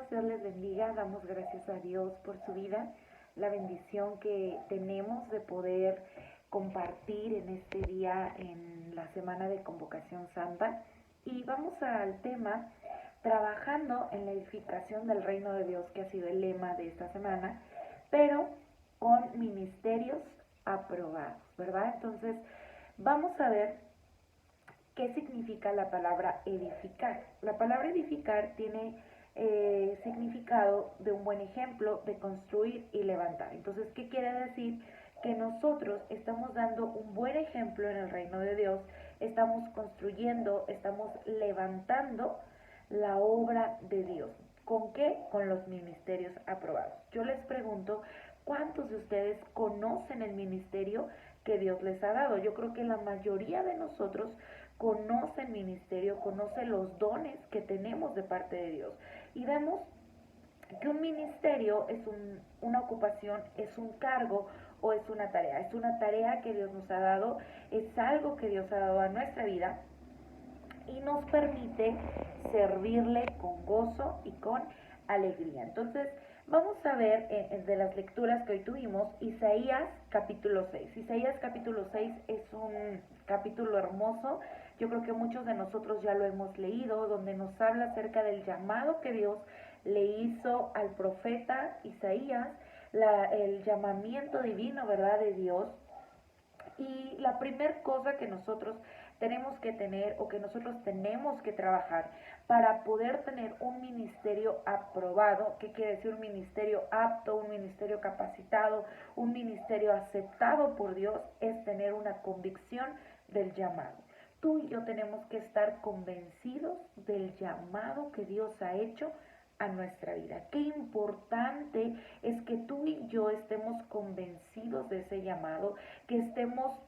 Dios les bendiga. Damos gracias a Dios por su vida, la bendición que tenemos de poder compartir en este día, en la semana de Convocación Santa. Y vamos al tema, trabajando en la edificación del reino de Dios, que ha sido el lema de esta semana, pero con ministerios aprobados, ¿verdad? Entonces, vamos a ver qué significa la palabra edificar. La palabra edificar tiene significado de un buen ejemplo, de construir y levantar. Entonces, ¿qué quiere decir? Que nosotros estamos dando un buen ejemplo en el reino de Dios, estamos construyendo, estamos levantando la obra de Dios. ¿Con qué? Con los ministerios aprobados. Yo les pregunto, ¿cuántos de ustedes conocen el ministerio que Dios les ha dado? Yo creo que la mayoría de nosotros conoce el ministerio, conoce los dones que tenemos de parte de Dios. Y vemos que un ministerio es una ocupación, es un cargo o es una tarea. Es una tarea que Dios nos ha dado, es algo que Dios ha dado a nuestra vida y nos permite servirle con gozo y con alegría. Entonces, vamos a ver de las lecturas que hoy tuvimos, Isaías capítulo 6. Isaías capítulo 6 es un capítulo hermoso. Yo creo que muchos de nosotros ya lo hemos leído, donde nos habla acerca del llamado que Dios le hizo al profeta Isaías, el llamamiento divino, ¿verdad?, de Dios. Y la primera cosa que nosotros tenemos que tener o que nosotros tenemos que trabajar para poder tener un ministerio aprobado, ¿qué quiere decir un ministerio apto, un ministerio capacitado, un ministerio aceptado por Dios? Es tener una convicción del llamado. Tú y yo tenemos que estar convencidos del llamado que Dios ha hecho a nuestra vida. Qué importante es que tú y yo estemos convencidos de ese llamado, que estemos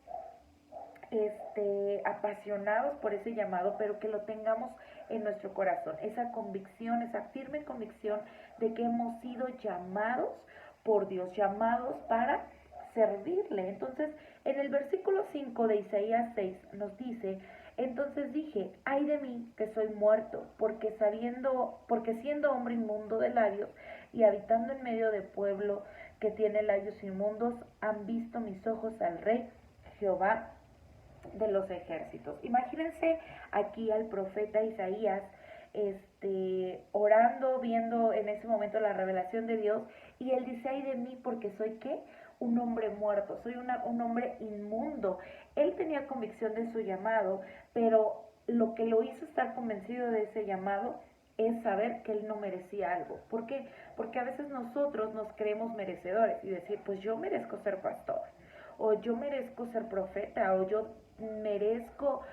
apasionados por ese llamado, pero que lo tengamos en nuestro corazón, esa convicción, esa firme convicción de que hemos sido llamados por Dios, llamados para servirle. Entonces, en el versículo 5 de Isaías 6 nos dice: entonces dije, ay de mí que soy muerto, porque siendo hombre inmundo de labios y habitando en medio de pueblo que tiene labios inmundos, han visto mis ojos al Rey Jehová de los ejércitos. Imagínense aquí al profeta Isaías orando, viendo en ese momento la revelación de Dios, y él dice, ay de mí porque soy ¿qué? Un hombre muerto, soy un hombre inmundo. Él tenía convicción de su llamado, pero lo que lo hizo estar convencido de ese llamado es saber que él no merecía algo. ¿Por qué? Porque a veces nosotros nos creemos merecedores y decir, pues yo merezco ser pastor, o yo merezco ser profeta, o yo merezco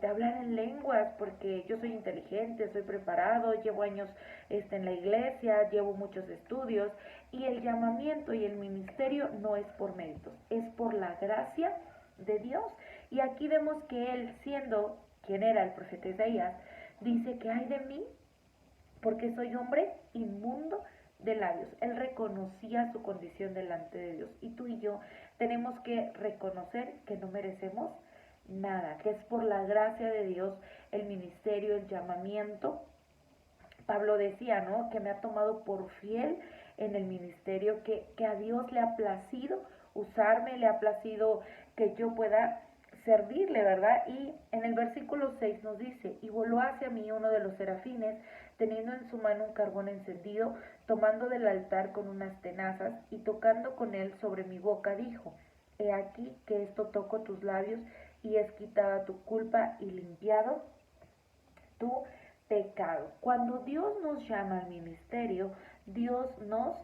hablar en lenguas porque yo soy inteligente, soy preparado, llevo años en la iglesia, llevo muchos estudios. Y el llamamiento y el ministerio no es por méritos, es por la gracia de Dios. Y aquí vemos que él, siendo quien era el profeta Isaías, dice que ay de mí porque soy hombre inmundo de labios. Él reconocía su condición delante de Dios. Y tú y yo tenemos que reconocer que no merecemos nada, que es por la gracia de Dios el ministerio, el llamamiento. Pablo decía, ¿no?, que me ha tomado por fiel en el ministerio, que a Dios le ha placido usarme, le ha placido que yo pueda servirle, ¿verdad? Y en el versículo 6 nos dice, y voló hacia mí uno de los serafines, teniendo en su mano un carbón encendido, tomando del altar con unas tenazas, y tocando con él sobre mi boca, dijo, he aquí que esto toco tus labios, y es quitada tu culpa y limpiado tu pecado. Cuando Dios nos llama al ministerio, Dios nos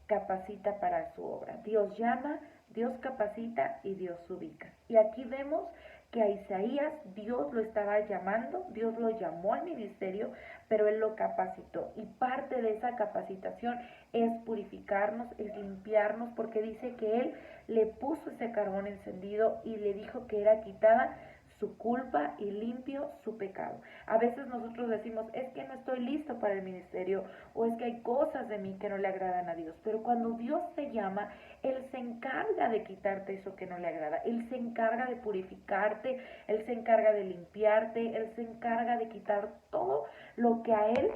capacita para su obra. Dios llama, Dios capacita y Dios ubica. Y aquí vemos que a Isaías Dios lo estaba llamando, Dios lo llamó al ministerio, pero Él lo capacitó. Y parte de esa capacitación es purificarnos, es limpiarnos, porque dice que Él le puso ese carbón encendido y le dijo que era quitada su culpa y limpio su pecado. A veces nosotros decimos, es que no estoy listo para el ministerio, o es que hay cosas de mí que no le agradan a Dios, pero cuando Dios te llama, Él se encarga de quitarte eso que no le agrada, Él se encarga de purificarte, Él se encarga de limpiarte, Él se encarga de quitar todo lo que a Él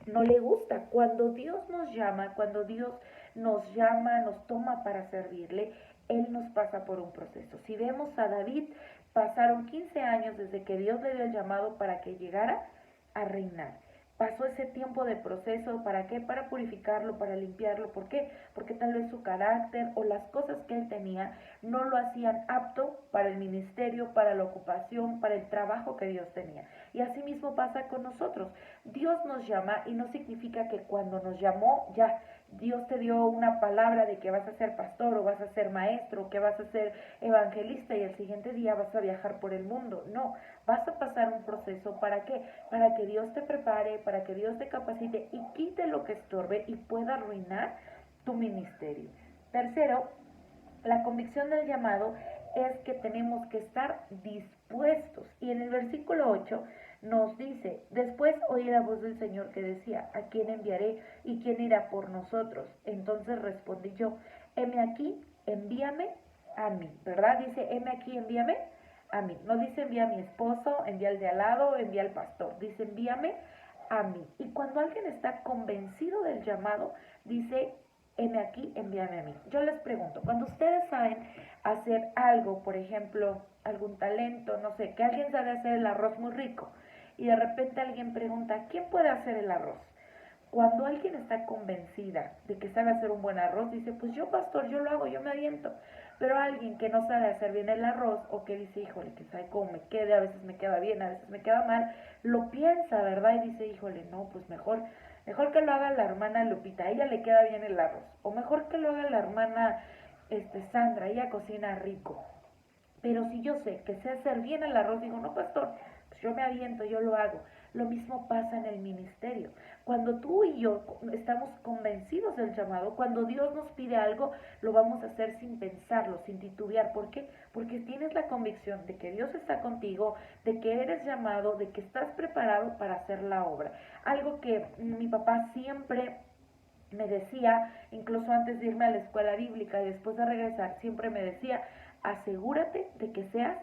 no le gusta. Cuando Dios nos llama, nos toma para servirle, Él nos pasa por un proceso. Si vemos a David, pasaron 15 años desde que Dios le dio el llamado para que llegara a reinar. Pasó ese tiempo de proceso, ¿para qué? Para purificarlo, para limpiarlo. ¿Por qué? Porque tal vez su carácter o las cosas que él tenía no lo hacían apto para el ministerio, para la ocupación, para el trabajo que Dios tenía. Y así mismo pasa con nosotros. Dios nos llama y no significa que cuando nos llamó ya Dios te dio una palabra de que vas a ser pastor o vas a ser maestro o que vas a ser evangelista y el siguiente día vas a viajar por el mundo. No, vas a pasar un proceso. ¿Para qué? Para que Dios te prepare, para que Dios te capacite y quite lo que estorbe y pueda arruinar tu ministerio. Tercero, la convicción del llamado es que tenemos que estar dispuestos. Y en el versículo 8 nos dice, después oí la voz del Señor que decía, ¿a quién enviaré y quién irá por nosotros? Entonces respondí yo, heme aquí, envíame a mí, ¿verdad? Dice, heme aquí, envíame a mí. No dice envía a mi esposo, envía al de al lado, envía al pastor. Dice envíame a mí. Y cuando alguien está convencido del llamado, dice heme aquí, envíame a mí. Yo les pregunto, cuando ustedes saben hacer algo, por ejemplo, algún talento, no sé, que alguien sabe hacer el arroz muy rico y de repente alguien pregunta, ¿quién puede hacer el arroz? Cuando alguien está convencida de que sabe hacer un buen arroz, dice, pues yo pastor, yo lo hago, yo me aviento. Pero alguien que no sabe hacer bien el arroz o que dice, híjole, que sabe cómo me quede, a veces me queda bien, a veces me queda mal, lo piensa, ¿verdad? Y dice, híjole, no, pues mejor que lo haga la hermana Lupita, a ella le queda bien el arroz. O mejor que lo haga la hermana Sandra, ella cocina rico. Pero si yo sé que sé hacer bien el arroz, digo, no, pastor, pues yo me aviento, yo lo hago. Lo mismo pasa en el ministerio. Cuando tú y yo estamos convencidos del llamado, cuando Dios nos pide algo, lo vamos a hacer sin pensarlo, sin titubear. ¿Por qué? Porque tienes la convicción de que Dios está contigo, de que eres llamado, de que estás preparado para hacer la obra. Algo que mi papá siempre me decía, incluso antes de irme a la escuela bíblica y después de regresar, siempre me decía, asegúrate de que seas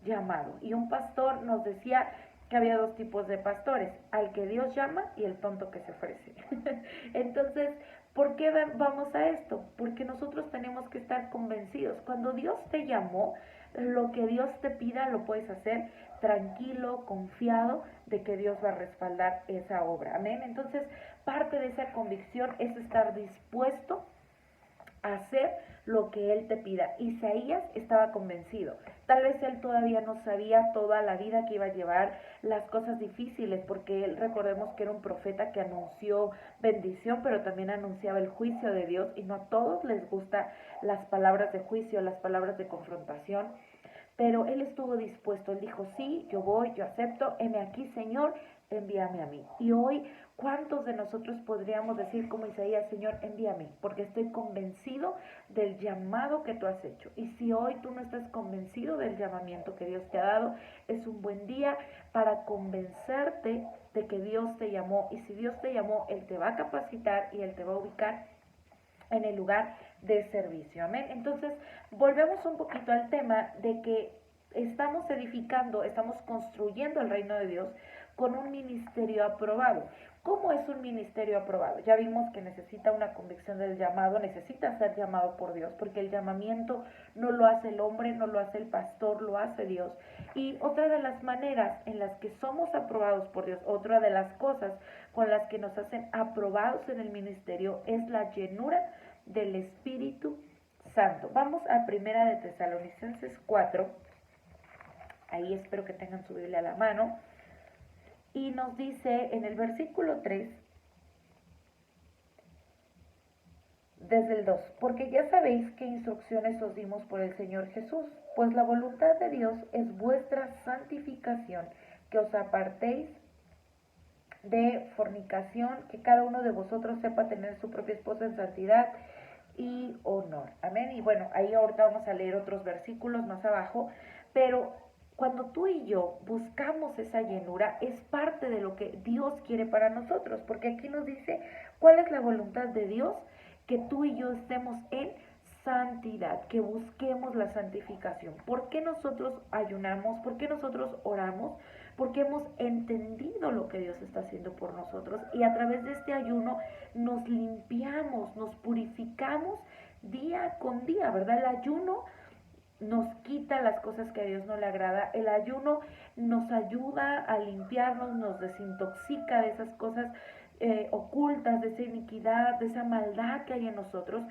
llamado. Y un pastor nos decía que había dos tipos de pastores, al que Dios llama y el tonto que se ofrece. Entonces, ¿por qué vamos a esto? Porque nosotros tenemos que estar convencidos. Cuando Dios te llamó, lo que Dios te pida lo puedes hacer tranquilo, confiado de que Dios va a respaldar esa obra. Amén. Entonces, parte de esa convicción es estar dispuesto a hacer lo que Él te pida. Isaías estaba convencido. Tal vez él todavía no sabía toda la vida que iba a llevar, las cosas difíciles, porque él, recordemos que era un profeta que anunció bendición, pero también anunciaba el juicio de Dios, y no a todos les gustan las palabras de juicio, las palabras de confrontación. Pero él estuvo dispuesto, él dijo, sí, yo voy, yo acepto, heme aquí, Señor, envíame a mí. Y hoy, ¿cuántos de nosotros podríamos decir como Isaías, Señor, envíame? Porque estoy convencido del llamado que tú has hecho. Y si hoy tú no estás convencido del llamamiento que Dios te ha dado, es un buen día para convencerte de que Dios te llamó. Y si Dios te llamó, Él te va a capacitar y Él te va a ubicar en el lugar de servicio. Amén. Entonces, volvemos un poquito al tema de que estamos edificando, estamos construyendo el reino de Dios con un ministerio aprobado. ¿Cómo es un ministerio aprobado? Ya vimos que necesita una convicción del llamado, necesita ser llamado por Dios, porque el llamamiento no lo hace el hombre, no lo hace el pastor, lo hace Dios. Y otra de las maneras en las que somos aprobados por Dios, otra de las cosas con las que nos hacen aprobados en el ministerio es la llenura del Espíritu Santo. Vamos a Primera de Tesalonicenses 4, ahí espero que tengan su Biblia a la mano, y nos dice en el versículo 3, desde el 2, porque ya sabéis qué instrucciones os dimos por el Señor Jesús, pues la voluntad de Dios es vuestra santificación, que os apartéis de fornicación, que cada uno de vosotros sepa tener su propia esposa en santidad y honor. Amén. Y bueno, ahí ahorita vamos a leer otros versículos más abajo, pero cuando tú y yo buscamos esa llenura, es parte de lo que Dios quiere para nosotros, porque aquí nos dice cuál es la voluntad de Dios, que tú y yo estemos en santidad, que busquemos la santificación. ¿Por qué nosotros ayunamos? ¿Por qué nosotros oramos? porque hemos entendido lo que Dios está haciendo por nosotros y a través de este ayuno nos limpiamos, nos purificamos día con día, ¿verdad? El ayuno nos quita las cosas que a Dios no le agrada. El ayuno nos ayuda a limpiarnos, nos desintoxica de esas cosas ocultas, de esa iniquidad, de esa maldad que hay en nosotros.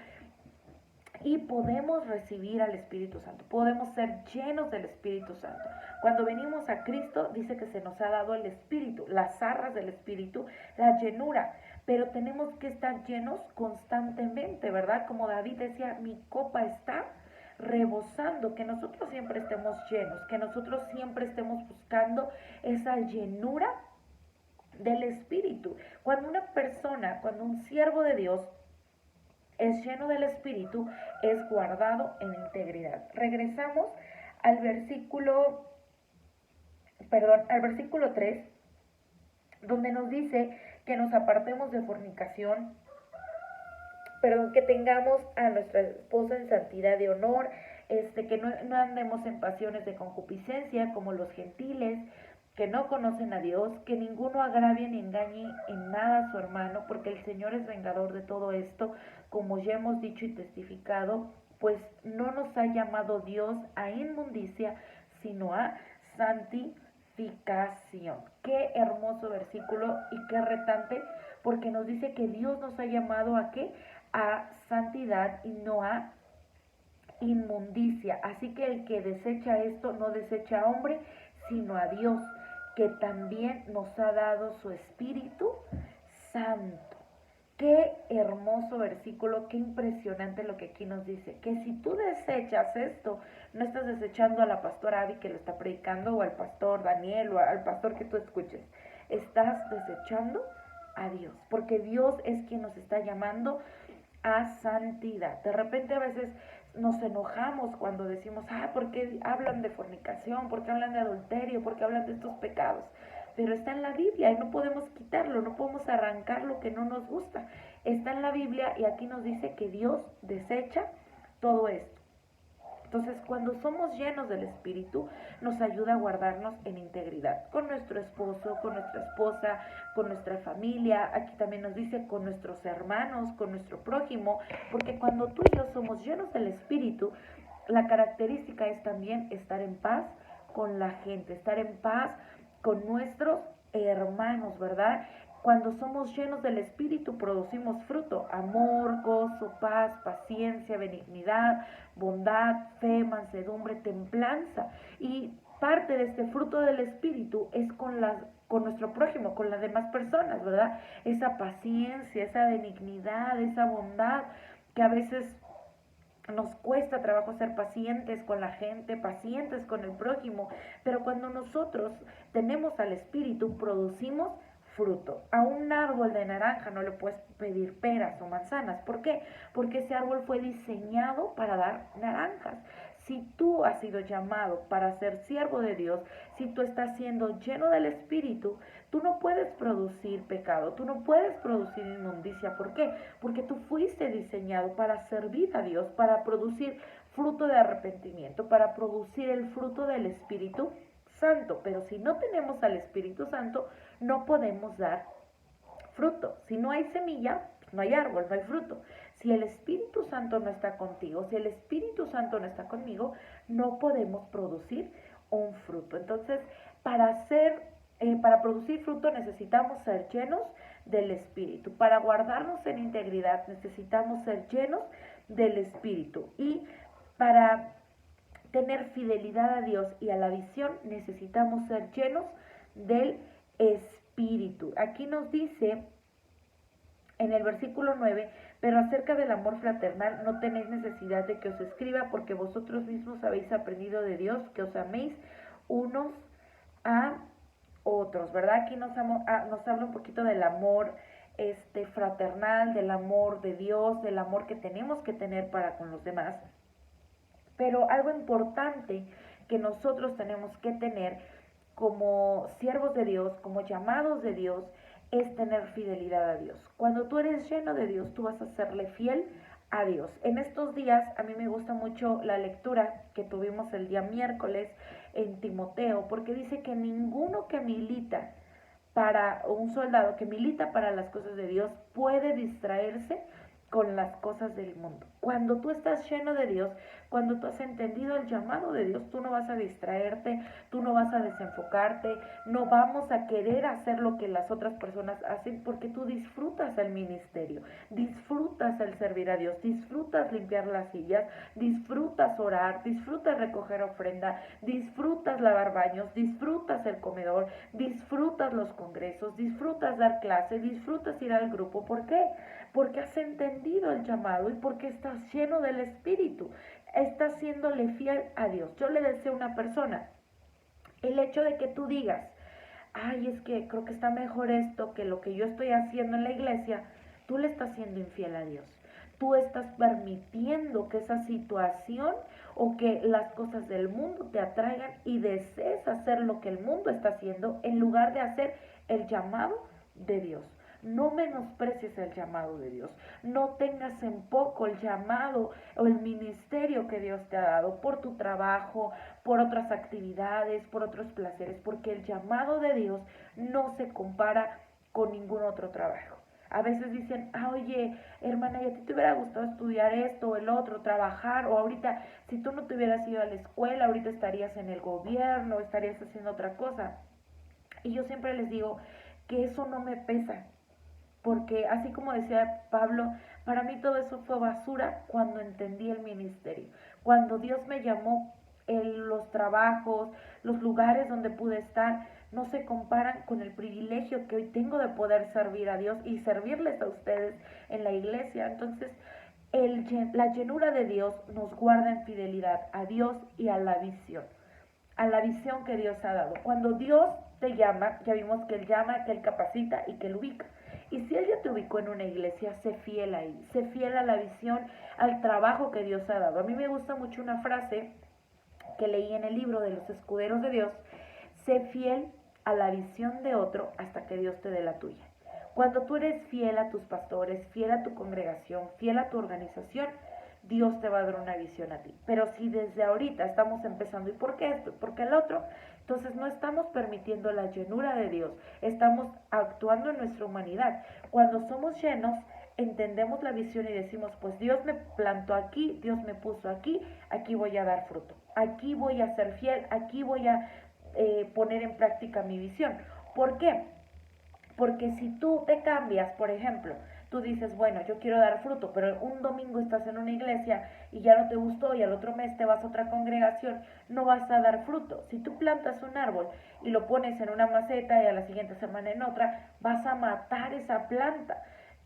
Y podemos recibir al Espíritu Santo, podemos ser llenos del Espíritu Santo. Cuando venimos a Cristo, dice que se nos ha dado el Espíritu, las arras del Espíritu, la llenura, pero tenemos que estar llenos constantemente, ¿verdad? Como David decía, mi copa está rebosando, que nosotros siempre estemos llenos, que nosotros siempre estemos buscando esa llenura del Espíritu. Cuando una persona, cuando un siervo de Dios es lleno del Espíritu, es guardado en integridad. Regresamos al versículo 3, donde nos dice que nos apartemos de fornicación, que tengamos a nuestra esposa en santidad de honor, que no andemos en pasiones de concupiscencia como los gentiles, que no conocen a Dios, que ninguno agravie ni engañe en nada a su hermano, porque el Señor es vengador de todo esto, como ya hemos dicho y testificado, pues no nos ha llamado Dios a inmundicia, sino a santificación. Qué hermoso versículo y qué retante, porque nos dice que Dios nos ha llamado a ¿qué? A santidad y no a inmundicia. Así que el que desecha esto no desecha a hombre, sino a Dios, que también nos ha dado su Espíritu Santo. Qué hermoso versículo, qué impresionante lo que aquí nos dice, que si tú desechas esto, no estás desechando a la pastora Abby que lo está predicando, o al pastor Daniel, o al pastor que tú escuches, estás desechando a Dios, porque Dios es quien nos está llamando a santidad. De repente a veces nos enojamos cuando decimos, ¿por qué hablan de fornicación? ¿Por qué hablan de adulterio? ¿Por qué hablan de estos pecados? Pero está en la Biblia y no podemos quitarlo, no podemos arrancar lo que no nos gusta. Está en la Biblia y aquí nos dice que Dios desecha todo esto. Entonces, cuando somos llenos del Espíritu, nos ayuda a guardarnos en integridad con nuestro esposo, con nuestra esposa, con nuestra familia. Aquí también nos dice con nuestros hermanos, con nuestro prójimo, porque cuando tú y yo somos llenos del Espíritu, la característica es también estar en paz con la gente, estar en paz con nuestros hermanos, ¿verdad? Cuando somos llenos del Espíritu producimos fruto, amor, gozo, paz, paciencia, benignidad, bondad, fe, mansedumbre, templanza. Y parte de este fruto del Espíritu es con nuestro prójimo, con las demás personas, ¿verdad? Esa paciencia, esa benignidad, esa bondad que a veces nos cuesta trabajo ser pacientes con la gente, pacientes con el prójimo, pero cuando nosotros tenemos al Espíritu, producimos fruto. A un árbol de naranja no le puedes pedir peras o manzanas. ¿Por qué? Porque ese árbol fue diseñado para dar naranjas. Si tú has sido llamado para ser siervo de Dios, si tú estás siendo lleno del Espíritu, tú no puedes producir pecado, tú no puedes producir inmundicia. ¿Por qué? Porque tú fuiste diseñado para servir a Dios, para producir fruto de arrepentimiento, para producir el fruto del Espíritu Santo. Pero si no tenemos al Espíritu Santo, no podemos dar fruto. Si no hay semilla, no hay árbol, no hay fruto. Si el Espíritu Santo no está contigo, si el Espíritu Santo no está conmigo, no podemos producir un fruto. Entonces, para producir fruto necesitamos ser llenos del Espíritu. Para guardarnos en integridad necesitamos ser llenos del Espíritu. Y para tener fidelidad a Dios y a la visión necesitamos ser llenos del Espíritu. Aquí nos dice en el versículo 9, pero acerca del amor fraternal no tenéis necesidad de que os escriba, porque vosotros mismos habéis aprendido de Dios que os améis unos a otros, ¿verdad? Aquí nos habla un poquito del amor fraternal, del amor de Dios, del amor que tenemos que tener para con los demás. Pero algo importante que nosotros tenemos que tener como siervos de Dios, como llamados de Dios, es tener fidelidad a Dios. Cuando tú eres lleno de Dios, tú vas a serle fiel a Dios. En estos días a mí me gusta mucho la lectura que tuvimos el día miércoles en Timoteo, porque dice que ninguno que milita para un soldado que milita para las cosas de Dios puede distraerse con las cosas del mundo. Cuando tú estás lleno de Dios, cuando tú has entendido el llamado de Dios, tú no vas a distraerte, tú no vas a desenfocarte, no vamos a querer hacer lo que las otras personas hacen porque tú disfrutas el ministerio, disfrutas el servir a Dios, disfrutas limpiar las sillas, disfrutas orar, disfrutas recoger ofrenda, disfrutas lavar baños, disfrutas el comedor, disfrutas los congresos, disfrutas dar clases, disfrutas ir al grupo. ¿Por qué? Porque has entendido el llamado y porque estás lleno del Espíritu, estás siéndole fiel a Dios. Yo le deseo a una persona, el hecho de que tú digas, ay, es que creo que está mejor esto que lo que yo estoy haciendo en la iglesia, tú le estás siendo infiel a Dios. Tú estás permitiendo que esa situación o que las cosas del mundo te atraigan y desees hacer lo que el mundo está haciendo en lugar de hacer el llamado de Dios. No menosprecies el llamado de Dios. No tengas en poco el llamado o el ministerio que Dios te ha dado por tu trabajo, por otras actividades, por otros placeres, porque el llamado de Dios no se compara con ningún otro trabajo. A veces dicen, oye, hermana, ¿y a ti te hubiera gustado estudiar esto o el otro, trabajar? O ahorita, si tú no te hubieras ido a la escuela, ahorita estarías en el gobierno, estarías haciendo otra cosa. Y yo siempre les digo que eso no me pesa, porque así como decía Pablo, para mí todo eso fue basura cuando entendí el ministerio. Cuando Dios me llamó, los trabajos, los lugares donde pude estar, no se comparan con el privilegio que hoy tengo de poder servir a Dios y servirles a ustedes en la iglesia. Entonces, la llenura de Dios nos guarda en fidelidad a Dios y a la visión que Dios ha dado. Cuando Dios te llama, ya vimos que Él llama, que Él capacita y que Él ubica. Y si Él ya te ubicó en una iglesia, sé fiel ahí, sé fiel a la visión, al trabajo que Dios ha dado. A mí me gusta mucho una frase que leí en el libro de los escuderos de Dios: sé fiel a la visión de otro hasta que Dios te dé la tuya. Cuando tú eres fiel a tus pastores, fiel a tu congregación, fiel a tu organización, Dios te va a dar una visión a ti. Pero si desde ahorita estamos empezando, ¿y por qué esto? ¿Por qué el otro? Entonces no estamos permitiendo la llenura de Dios, estamos actuando en nuestra humanidad. Cuando somos llenos, entendemos la visión y decimos, pues Dios me plantó aquí, Dios me puso aquí, aquí voy a dar fruto, aquí voy a ser fiel, aquí voy a poner en práctica mi visión. ¿Por qué? Porque si tú te cambias, por ejemplo, tú dices, bueno, yo quiero dar fruto, pero un domingo estás en una iglesia y ya no te gustó y al otro mes te vas a otra congregación, no vas a dar fruto. Si tú plantas un árbol y lo pones en una maceta y a la siguiente semana en otra, vas a matar esa planta.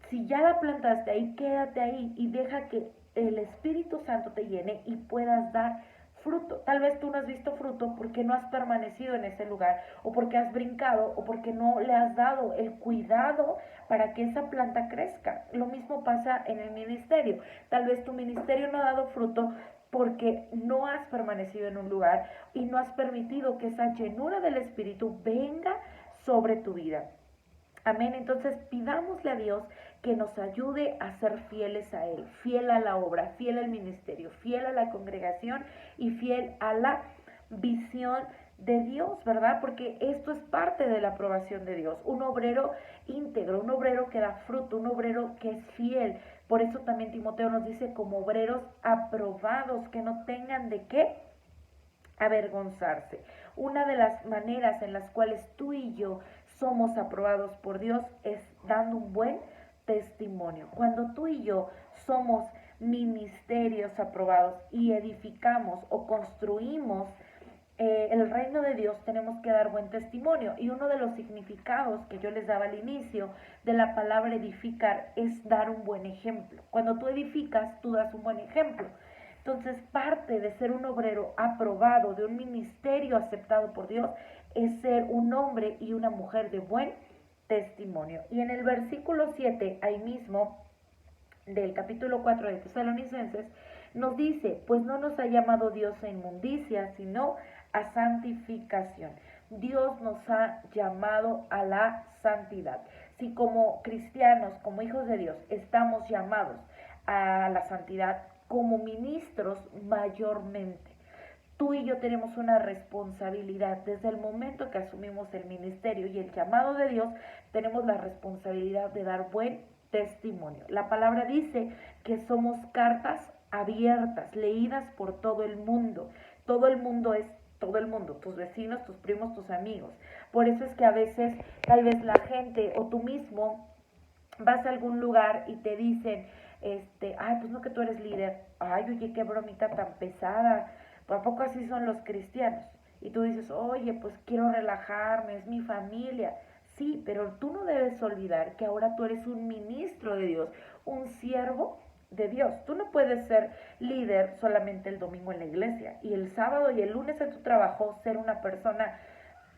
Si ya la plantaste ahí, quédate ahí y deja que el Espíritu Santo te llene y puedas dar fruto. Tal vez tú no has visto fruto porque no has permanecido en ese lugar, o porque has brincado, o porque no le has dado el cuidado para que esa planta crezca. Lo mismo pasa en el ministerio. Tal vez tu ministerio no ha dado fruto porque no has permanecido en un lugar y no has permitido que esa llenura del Espíritu venga sobre tu vida. Amén. Entonces pidámosle a Dios que nos ayude a ser fieles a Él, fiel a la obra, fiel al ministerio, fiel a la congregación y fiel a la visión de Dios, ¿verdad? Porque esto es parte de la aprobación de Dios. Un obrero íntegro, un obrero que da fruto, un obrero que es fiel. Por eso también Timoteo nos dice como obreros aprobados, que no tengan de qué avergonzarse. Una de las maneras en las cuales tú y yo somos aprobados por Dios es dando un buen testimonio. Cuando tú y yo somos ministerios aprobados y edificamos o construimos el reino de Dios, tenemos que dar buen testimonio. Y uno de los significados que yo les daba al inicio de la palabra edificar es dar un buen ejemplo. Cuando tú edificas, tú das un buen ejemplo. Entonces, parte de ser un obrero aprobado, de un ministerio aceptado por Dios, es ser un hombre y una mujer de buen testimonio. Y en el versículo 7, ahí mismo, del capítulo 4 de Tesalonicenses, nos dice, pues no nos ha llamado Dios a inmundicia, sino a santificación. Dios nos ha llamado a la santidad. Si como cristianos, como hijos de Dios, estamos llamados a la santidad como ministros mayormente. Tú y yo tenemos una responsabilidad. Desde el momento que asumimos el ministerio y el llamado de Dios, tenemos la responsabilidad de dar buen testimonio. La palabra dice que somos cartas abiertas, leídas por todo el mundo. Todo el mundo es todo el mundo, tus vecinos, tus primos, tus amigos. Por eso es que a veces tal vez la gente o tú mismo vas a algún lugar y te dicen, ay, pues no, que tú eres líder. Ay, oye, qué bromita tan pesada. ¿A poco así son los cristianos? Y tú dices, oye, pues quiero relajarme, es mi familia. Sí, pero tú no debes olvidar que ahora tú eres un ministro de Dios, un siervo de Dios. Tú no puedes ser líder solamente el domingo en la iglesia y el sábado y el lunes en tu trabajo ser una persona,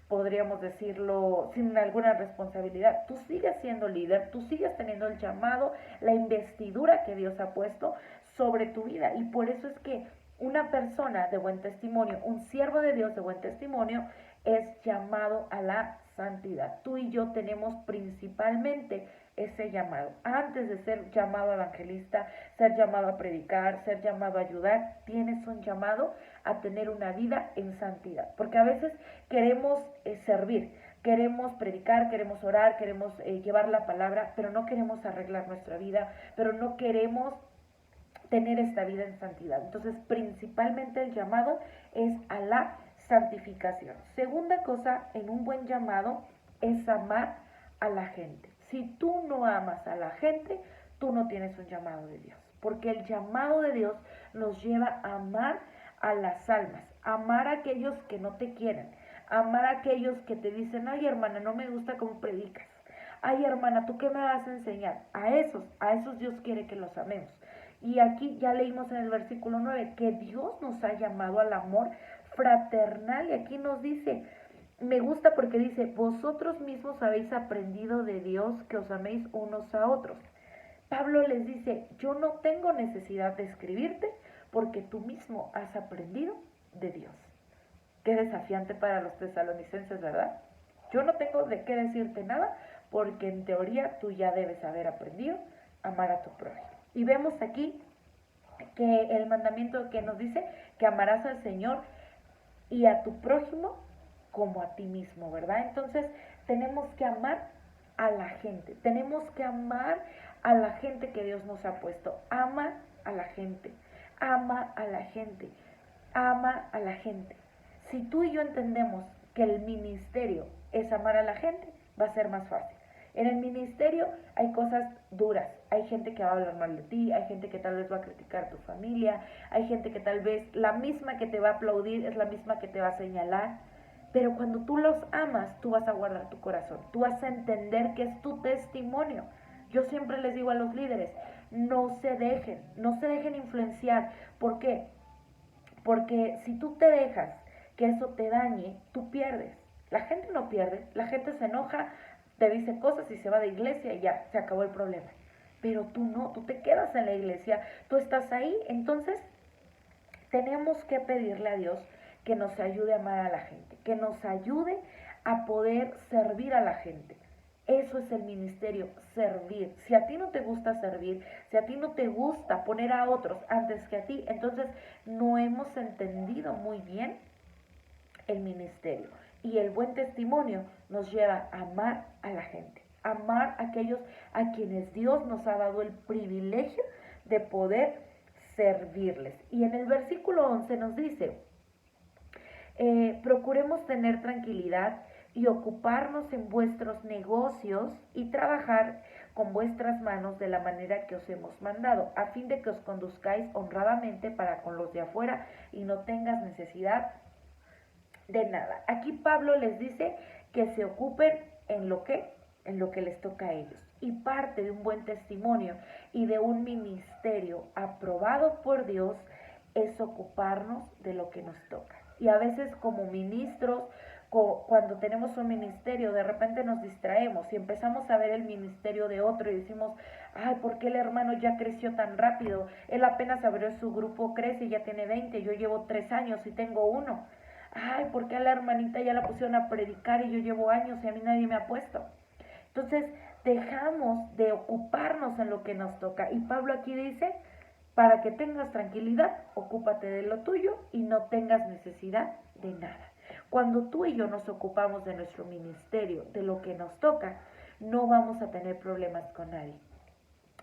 podríamos decirlo, sin alguna responsabilidad. Tú sigues siendo líder, tú sigues teniendo el llamado, la investidura que Dios ha puesto sobre tu vida. Y por eso es que una persona de buen testimonio, un siervo de Dios de buen testimonio, es llamado a la santidad. Tú y yo tenemos principalmente ese llamado. Antes de ser llamado evangelista, ser llamado a predicar, ser llamado a ayudar, tienes un llamado a tener una vida en santidad. Porque a veces queremos servir, queremos predicar, queremos orar, queremos llevar la palabra, pero no queremos arreglar nuestra vida, pero no queremos tener esta vida en santidad. Entonces, principalmente el llamado es a la santificación. Segunda cosa, en un buen llamado, es amar a la gente. Si tú no amas a la gente, tú no tienes un llamado de Dios. Porque el llamado de Dios nos lleva a amar a las almas, amar a aquellos que no te quieren, amar a aquellos que te dicen, ay hermana, no me gusta cómo predicas. Ay hermana, ¿tú qué me vas a enseñar? A esos Dios quiere que los amemos. Y aquí ya leímos en el versículo 9 que Dios nos ha llamado al amor fraternal. Y aquí nos dice, me gusta porque dice, vosotros mismos habéis aprendido de Dios que os améis unos a otros. Pablo les dice, yo no tengo necesidad de escribirte porque tú mismo has aprendido de Dios. Qué desafiante para los tesalonicenses, ¿verdad? Yo no tengo de qué decirte nada porque en teoría tú ya debes haber aprendido a amar a tu prójimo. Y vemos aquí que el mandamiento que nos dice que amarás al Señor y a tu prójimo como a ti mismo, ¿verdad? Entonces tenemos que amar a la gente, tenemos que amar a la gente que Dios nos ha puesto. Ama a la gente, ama a la gente, ama a la gente. Si tú y yo entendemos que el ministerio es amar a la gente, va a ser más fácil. En el ministerio hay cosas duras, hay gente que va a hablar mal de ti, hay gente que tal vez va a criticar a tu familia, hay gente que tal vez la misma que te va a aplaudir es la misma que te va a señalar, pero cuando tú los amas, tú vas a guardar tu corazón, tú vas a entender que es tu testimonio. Yo siempre les digo a los líderes, no se dejen influenciar. ¿Por qué? Porque si tú te dejas que eso te dañe, tú pierdes. La gente no pierde, la gente se enoja, te dice cosas y se va de iglesia y ya, se acabó el problema. Pero tú no, tú te quedas en la iglesia, tú estás ahí. Entonces, tenemos que pedirle a Dios que nos ayude a amar a la gente, que nos ayude a poder servir a la gente. Eso es el ministerio, servir. Si a ti no te gusta servir, si a ti no te gusta poner a otros antes que a ti, entonces no hemos entendido muy bien el ministerio. Y el buen testimonio nos lleva a amar a la gente, amar a aquellos a quienes Dios nos ha dado el privilegio de poder servirles. Y en el versículo 11 nos dice, procuremos tener tranquilidad y ocuparnos en vuestros negocios y trabajar con vuestras manos de la manera que os hemos mandado, a fin de que os conduzcáis honradamente para con los de afuera y no tengas necesidad de nada. Aquí Pablo les dice que se ocupen en lo que les toca a ellos. Y parte de un buen testimonio y de un ministerio aprobado por Dios es ocuparnos de lo que nos toca. Y a veces como ministros, cuando tenemos un ministerio, de repente nos distraemos y empezamos a ver el ministerio de otro y decimos, ay, ¿por qué el hermano ya creció tan rápido? Él apenas abrió su grupo, crece y ya tiene 20, yo llevo 3 años y tengo 1. Ay, ¿por qué a la hermanita ya la pusieron a predicar y yo llevo años y a mí nadie me ha puesto? Entonces, dejamos de ocuparnos en lo que nos toca. Y Pablo aquí dice, para que tengas tranquilidad, ocúpate de lo tuyo y no tengas necesidad de nada. Cuando tú y yo nos ocupamos de nuestro ministerio, de lo que nos toca, no vamos a tener problemas con nadie.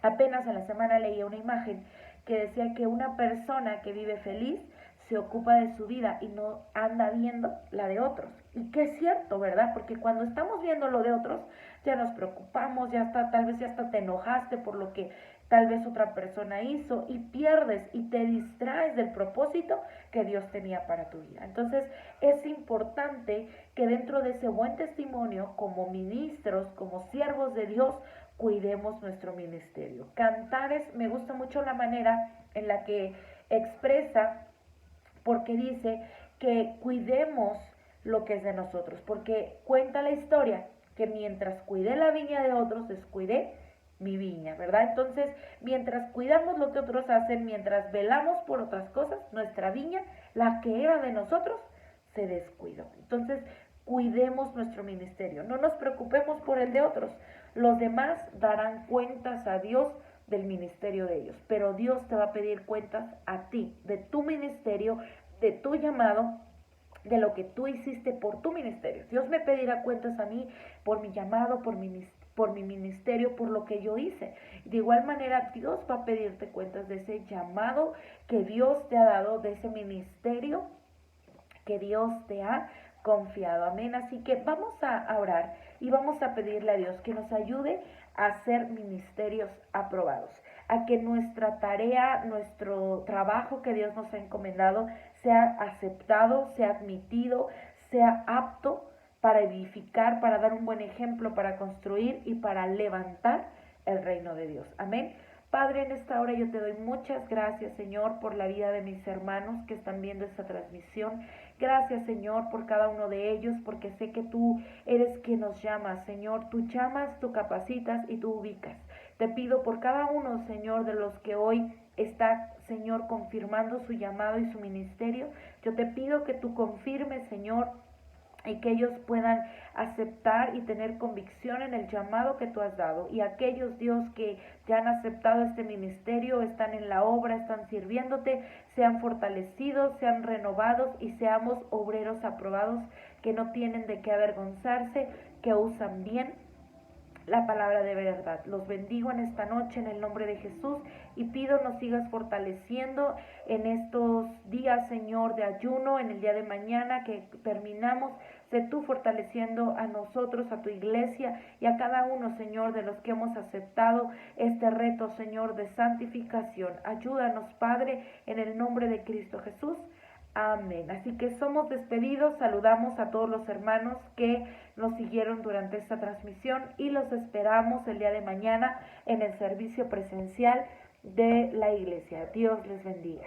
Apenas en la semana leía una imagen que decía que una persona que vive feliz se ocupa de su vida y no anda viendo la de otros. Y que es cierto, ¿verdad? Porque cuando estamos viendo lo de otros, ya nos preocupamos, ya está, tal vez ya hasta te enojaste por lo que tal vez otra persona hizo y pierdes y te distraes del propósito que Dios tenía para tu vida. Entonces es importante que dentro de ese buen testimonio, como ministros, como siervos de Dios, cuidemos nuestro ministerio. Cantares, me gusta mucho la manera en la que expresa, porque dice que cuidemos lo que es de nosotros, porque cuenta la historia que mientras cuidé la viña de otros, descuidé mi viña, ¿verdad? Entonces, mientras cuidamos lo que otros hacen, mientras velamos por otras cosas, nuestra viña, la que era de nosotros, se descuidó. Entonces, cuidemos nuestro ministerio, no nos preocupemos por el de otros. Los demás darán cuentas a Dios del ministerio de ellos, pero Dios te va a pedir cuentas a ti, de tu ministerio, de tu llamado, de lo que tú hiciste por tu ministerio. Dios me pedirá cuentas a mí por mi llamado, por mi ministerio, por lo que yo hice. De igual manera, Dios va a pedirte cuentas de ese llamado que Dios te ha dado, de ese ministerio que Dios te ha confiado. Amén. Así que vamos a orar y vamos a pedirle a Dios que nos ayude a hacer ministerios aprobados, a que nuestra tarea, nuestro trabajo que Dios nos ha encomendado sea aceptado, sea admitido, sea apto para edificar, para dar un buen ejemplo, para construir y para levantar el reino de Dios. Amén. Padre, en esta hora yo te doy muchas gracias, Señor, por la vida de mis hermanos que están viendo esta transmisión. Gracias, Señor, por cada uno de ellos, porque sé que tú eres quien nos llama, Señor. Tú llamas, tú capacitas y tú ubicas. Te pido por cada uno, Señor, de los que hoy está, Señor, confirmando su llamado y su ministerio. Yo te pido que tú confirmes, Señor, y que ellos puedan aceptar y tener convicción en el llamado que tú has dado. Y aquellos, Dios, que ya han aceptado este ministerio, están en la obra, están sirviéndote, sean fortalecidos, sean renovados y seamos obreros aprobados que no tienen de qué avergonzarse, que usan bien la palabra de verdad. Los bendigo en esta noche en el nombre de Jesús y pido nos sigas fortaleciendo en estos días, Señor, de ayuno, en el día de mañana que terminamos. Sé tú fortaleciendo a nosotros, a tu iglesia y a cada uno, Señor, de los que hemos aceptado este reto, Señor, de santificación. Ayúdanos, Padre, en el nombre de Cristo Jesús. Amén. Así que somos despedidos, saludamos a todos los hermanos que nos siguieron durante esta transmisión y los esperamos el día de mañana en el servicio presencial de la iglesia. Dios les bendiga.